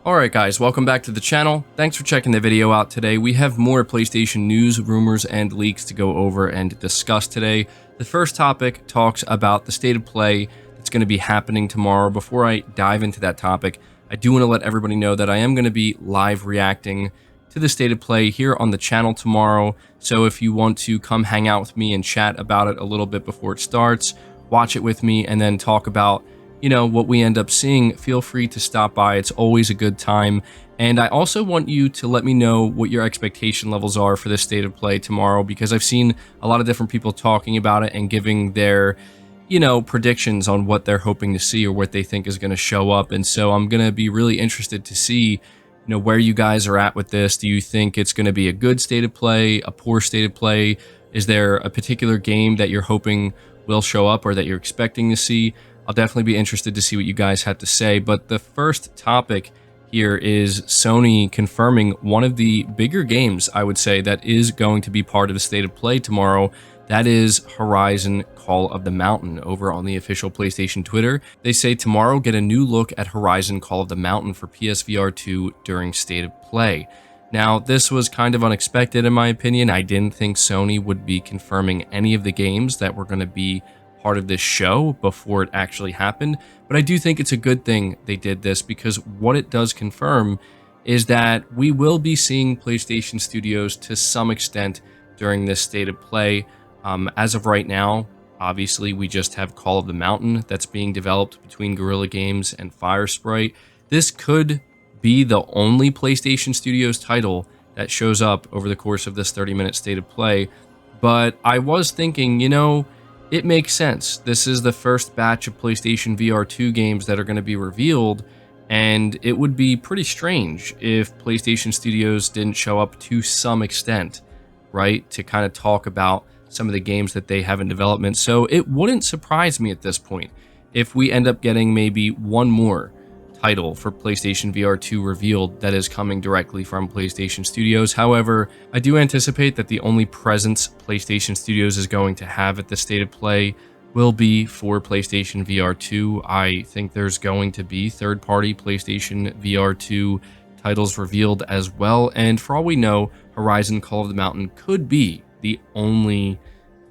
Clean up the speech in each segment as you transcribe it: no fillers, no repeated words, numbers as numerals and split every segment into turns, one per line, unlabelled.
Alright guys, welcome back to the channel. Thanks for checking the video out today. We have more PlayStation news, rumors, and leaks to go over and discuss today. The first topic talks about the state of play that's going to be happening tomorrow. Before I dive into that topic, I do want to let everybody know that I am going to be live reacting to the state of play here on the channel tomorrow. So if you want to come hang out with me and chat about it a little bit before it starts, watch it with me, and then talk about what we end up seeing, feel free to stop by. It's always a good time. And I also want you to let me know what your expectation levels are for this state of play tomorrow, because I've seen a lot of different people talking about it and giving their, predictions on what they're hoping to see or what they think is going to show up. And so I'm going to be really interested to see, where you guys are at with this. Do you think it's going to be a good state of play, a poor state of play? Is there a particular game that you're hoping will show up or that you're expecting to see? I'll definitely be interested to see what you guys have to say. But the first topic here is Sony confirming one of the bigger games, I would say, that is going to be part of the state of play tomorrow. That is Horizon Call of the Mountain over on the official PlayStation Twitter. They say tomorrow, get a new look at Horizon Call of the Mountain for PSVR 2 during state of play. Now, this was kind of unexpected in my opinion. I didn't think Sony would be confirming any of the games that were going to be part of this show before it actually happened, but I do think it's a good thing they did this, because what it does confirm is that we will be seeing PlayStation Studios to some extent during this state of play. As of right now, obviously we just have Call of the Mountain that's being developed between Guerrilla Games and Firesprite. This could be the only PlayStation Studios title that shows up over the course of this 30-minute state of play, but I was thinking, it makes sense. This is the first batch of PlayStation VR 2 games that are going to be revealed, and it would be pretty strange if PlayStation Studios didn't show up to some extent, right, to kind of talk about some of the games that they have in development. So it wouldn't surprise me at this point if we end up getting maybe one more title for PlayStation VR 2 revealed that is coming directly from PlayStation Studios. However, I do anticipate that the only presence PlayStation Studios is going to have at the state of play will be for PlayStation VR 2. I think there's going to be third-party PlayStation VR 2 titles revealed as well, and for all we know, Horizon Call of the Mountain could be the only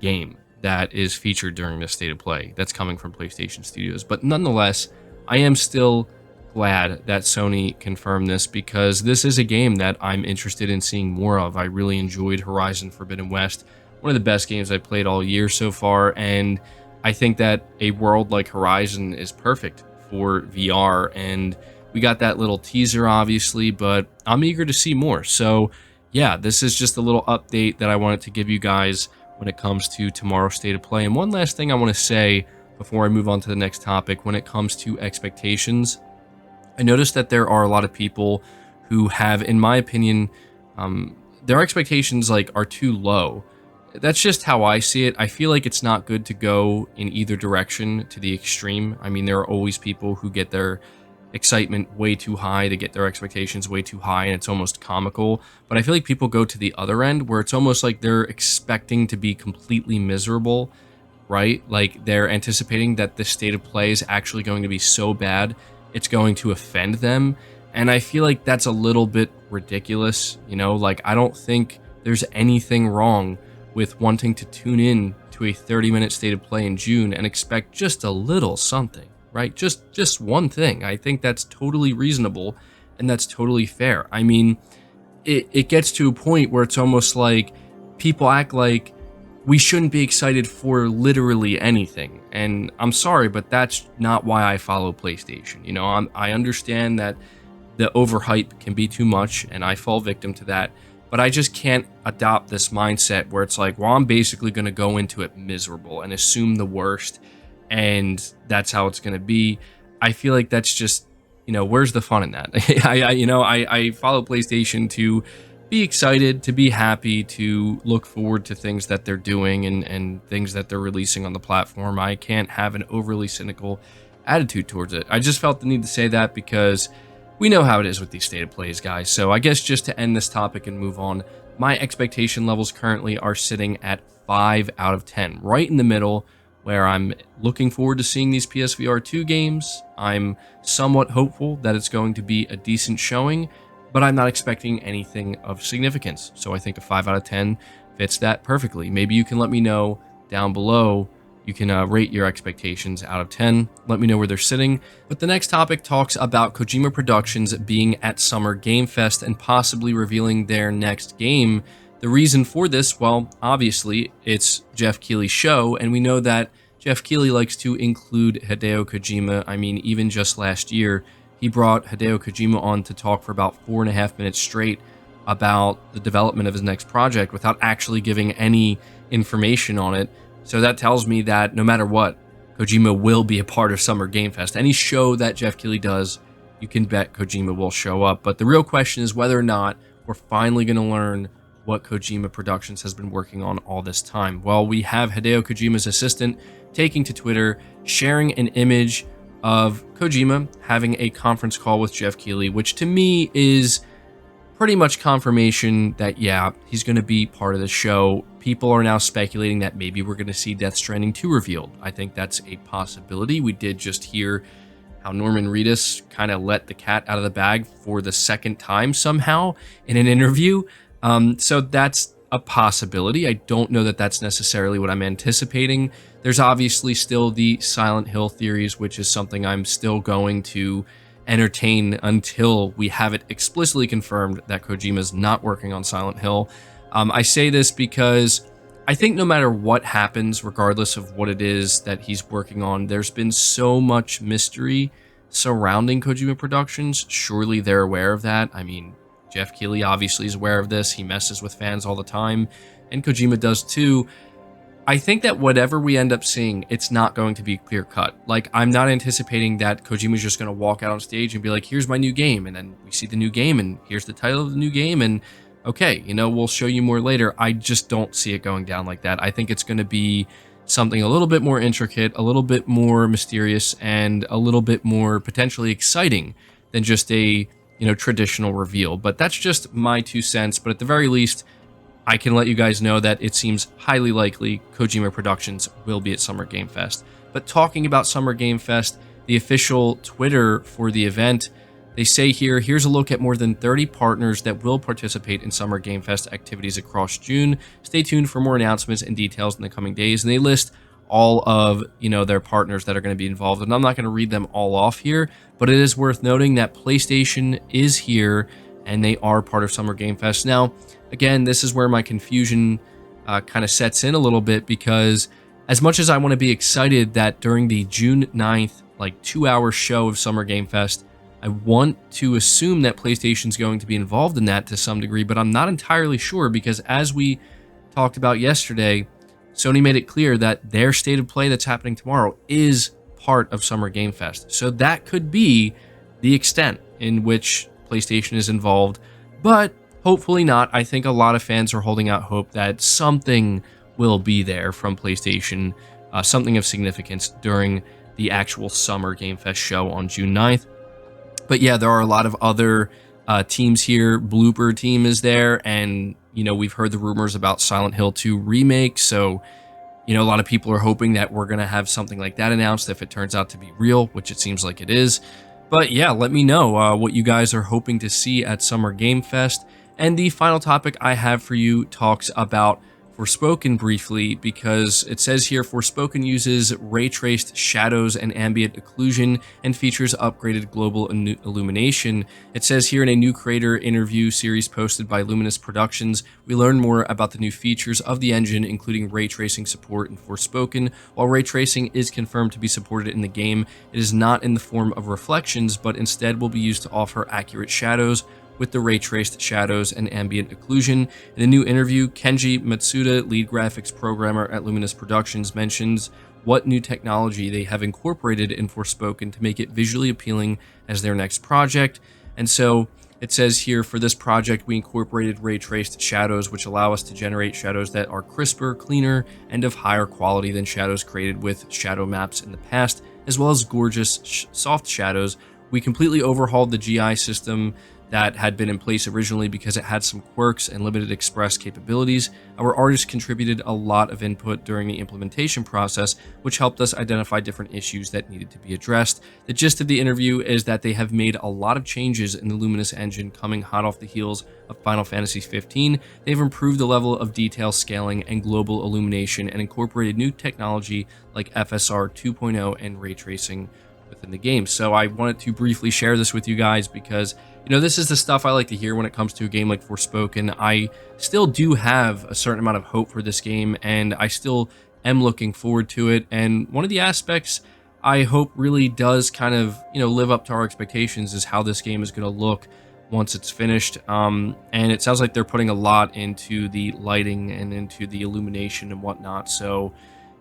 game that is featured during this state of play that's coming from PlayStation Studios. But nonetheless, I am still glad that Sony confirmed this, because this is a game that I'm interested in seeing more of. I really enjoyed Horizon Forbidden West, one of the best games I played all year so far, and I think that a world like Horizon is perfect for VR, and we got that little teaser obviously, but I'm eager to see more. So yeah, this is just a little update that I wanted to give you guys when it comes to tomorrow's state of play. And one last thing I want to say before I move on to the next topic, when it comes to expectations, I noticed that there are a lot of people who have, in my opinion, their expectations are too low. That's just how I see it. I feel like it's not good to go in either direction to the extreme. I mean, there are always people who get their excitement way too high, to get their expectations way too high, and it's almost comical. But I feel like people go to the other end, where it's almost like they're expecting to be completely miserable, right? Like they're anticipating that the state of play is actually going to be so bad it's going to offend them. And I feel like that's a little bit ridiculous, I don't think there's anything wrong with wanting to tune in to a 30-minute state of play in June and expect just a little something, right? Just one thing. I think that's totally reasonable and that's totally fair. I mean, it gets to a point where it's almost like people act like we shouldn't be excited for literally anything. And I'm sorry, but that's not why I follow PlayStation. I understand that the overhype can be too much, and I fall victim to that. But I just can't adopt this mindset where it's like, well, I'm basically going to go into it miserable and assume the worst, and that's how it's going to be. I feel like that's just, where's the fun in that? I follow PlayStation to be excited, to be happy, to look forward to things that they're doing and things that they're releasing on the platform. I can't have an overly cynical attitude towards it. I just felt the need to say that because we know how it is with these state of plays, guys. So I guess just to end this topic and move on, my expectation levels currently are sitting at 5 out of 10, right in the middle where I'm looking forward to seeing these PSVR 2 games. I'm somewhat hopeful that it's going to be a decent showing, but I'm not expecting anything of significance. So I think a 5 out of 10 fits that perfectly. Maybe you can let me know down below. You can rate your expectations out of 10. Let me know where they're sitting. But the next topic talks about Kojima Productions being at Summer Game Fest and possibly revealing their next game. The reason for this, well, obviously, it's Jeff Keighley's show, and we know that Jeff Keighley likes to include Hideo Kojima. I mean, even just last year, he brought Hideo Kojima on to talk for about 4.5 minutes straight about the development of his next project without actually giving any information on it. So that tells me that no matter what, Kojima will be a part of Summer Game Fest. Any show that Jeff Keighley does, you can bet Kojima will show up. But the real question is whether or not we're finally going to learn what Kojima Productions has been working on all this time. Well, we have Hideo Kojima's assistant taking to Twitter, sharing an image of Kojima having a conference call with Jeff Keighley, which to me is pretty much confirmation that, yeah, he's going to be part of the show. People are now speculating that maybe we're going to see Death Stranding 2 revealed. I think that's a possibility. We did just hear how Norman Reedus kind of let the cat out of the bag for the second time somehow in an interview. So that's a possibility. I don't know that that's necessarily what I'm anticipating. There's obviously still the Silent Hill theories, which is something I'm still going to entertain until we have it explicitly confirmed that Kojima's not working on Silent Hill. I say this because I think no matter what happens, regardless of what it is that he's working on, there's been so much mystery surrounding Kojima Productions. Surely they're aware of that. I mean, Jeff Keighley obviously is aware of this. He messes with fans all the time, and Kojima does too. I think that whatever we end up seeing, it's not going to be clear cut. Like, I'm not anticipating that Kojima's just going to walk out on stage and be like, here's my new game. And then we see the new game and here's the title of the new game. And okay, we'll show you more later. I just don't see it going down like that. I think it's going to be something a little bit more intricate, a little bit more mysterious, and a little bit more potentially exciting than just a, traditional reveal. But that's just my 2 cents. But at the very least, I can let you guys know that it seems highly likely Kojima Productions will be at Summer Game Fest. But talking about Summer Game Fest, the official Twitter for the event, they say here, here's a look at more than 30 partners that will participate in Summer Game Fest activities across June. Stay tuned for more announcements and details in the coming days. And they list all of, their partners that are going to be involved. And I'm not going to read them all off here, but it is worth noting that PlayStation is here and they are part of Summer Game Fest. Now, again, this is where my confusion kind of sets in a little bit, because as much as I want to be excited that during the June 9th, 2-hour show of Summer Game Fest, I want to assume that PlayStation's going to be involved in that to some degree, but I'm not entirely sure, because as we talked about yesterday, Sony made it clear that their State of Play that's happening tomorrow is part of Summer Game Fest. So that could be the extent in which PlayStation is involved, but hopefully not. I think a lot of fans are holding out hope that something will be there from PlayStation, something of significance during the actual Summer Game Fest show on June 9th. But yeah, there are a lot of other teams here. Blooper team is there, and we've heard the rumors about Silent Hill 2 remake, so a lot of people are hoping that we're going to have something like that announced if it turns out to be real, which it seems like it is. But yeah, let me know what you guys are hoping to see at Summer Game Fest. And the final topic I have for you talks about Forspoken briefly, because it says here Forspoken uses ray-traced shadows and ambient occlusion and features upgraded global illumination. It says here in a new creator interview series posted by Luminous Productions, we learn more about the new features of the engine, including ray tracing support in Forspoken. While ray tracing is confirmed to be supported in the game, it is not in the form of reflections, but instead will be used to offer accurate shadows with the ray-traced shadows and ambient occlusion. In a new interview, Kenji Matsuda, lead graphics programmer at Luminous Productions, mentions what new technology they have incorporated in Forspoken to make it visually appealing as their next project. And so it says here, for this project, we incorporated ray-traced shadows, which allow us to generate shadows that are crisper, cleaner, and of higher quality than shadows created with shadow maps in the past, as well as gorgeous soft shadows. We completely overhauled the GI system that had been in place originally because it had some quirks and limited express capabilities. Our artists contributed a lot of input during the implementation process, which helped us identify different issues that needed to be addressed. The gist of the interview is that they have made a lot of changes in the Luminous engine coming hot off the heels of Final Fantasy 15. They've improved the level of detail scaling and global illumination and incorporated new technology like FSR 2.0 and ray tracing within the game. So I wanted to briefly share this with you guys because, you know, this is the stuff I like to hear when it comes to a game like Forspoken. I still do have a certain amount of hope for this game, and I still am looking forward to it. And one of the aspects I hope really does kind of, you know, live up to our expectations is how this game is going to look once it's finished. And it sounds like they're putting a lot into the lighting and into the illumination and whatnot. So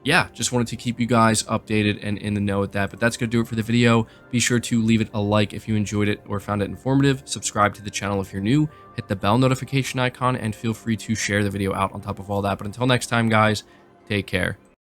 yeah, just wanted to keep you guys updated and in the know with that. But that's going to do it for the video. Be sure to leave it a like if you enjoyed it or found it informative. Subscribe to the channel if you're new. Hit the bell notification icon and feel free to share the video out on top of all that. But until next time, guys, take care.